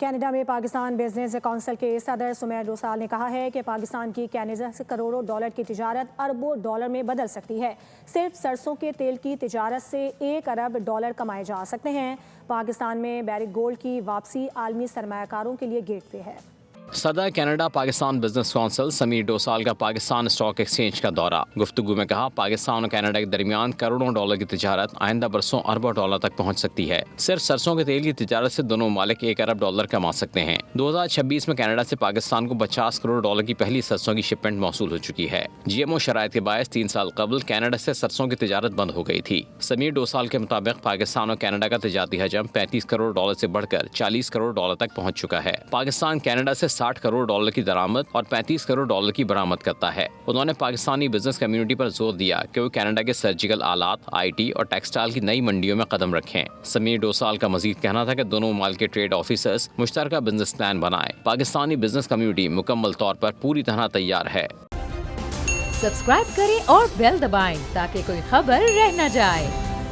Canada میں Pakistan business council کے صدر سمیر ڈوسال نے کہا ہے کہ پاکستان کی کینیڈا سے کروڑوں ڈالر کی تجارت اربوں ڈالر میں بدل سکتی ہے۔ صرف سرسوں کے تیل کی تجارت سے 1 ارب ڈالر کمائے جا سکتے ہیں۔ پاکستان میں بیرک گولڈ کی واپسی عالمی سرمایہ کاروں کے لیے گیٹ وے ہے۔ صدر Canada Pakistan business council Sameer ڈوسال کا پاکستان اسٹاک ایکسچینج کا دورہ۔ گفتگو میں کہا پاکستان اور کینیڈا کے درمیان کروڑوں ڈالر کی تجارت آئندہ برسوں اربوں ڈالر تک پہنچ سکتی ہے۔ صرف سرسوں کے تیل کی تجارت سے دونوں ممالک 1 ارب ڈالر کما سکتے ہیں۔ 2026 میں کینیڈا سے پاکستان کو 50 کروڑ ڈالر کی پہلی سرسوں کی شپمنٹ موصول ہو چکی ہے۔ جی ایم او شرائط کے باعث 3 سال قبل کینیڈا سے سرسوں کی تجارت بند ہو گئی تھی۔ سمیر ڈوسال کے مطابق پاکستان اور کینیڈا کا تجارتی حجم 35 کروڑ ڈالر سے بڑھ کر 40 کروڑ ڈالر تک پہنچ چکا ہے۔ پاکستان کینیڈا سے 60 کروڑ ڈالر کی درآمد اور 35 کروڑ ڈالر کی برآمد کرتا ہے۔ انہوں نے پاکستانی بزنس کمیونٹی پر زور دیا کہ وہ کینیڈا کے سرجیکل آلات، آئی ٹی اور ٹیکسٹائل کی نئی منڈیوں میں قدم رکھیں۔ سمیر ڈوسال کا مزید کہنا تھا کہ دونوں ممالک کے ٹریڈ آفیسرز مشترکہ بزنس پلان بنائیں۔ پاکستانی بزنس کمیونٹی مکمل طور پر پوری طرح تیار ہے۔ سبسکرائب کریں اور بیل دبائیں تاکہ کوئی خبر رہ نہ جائے۔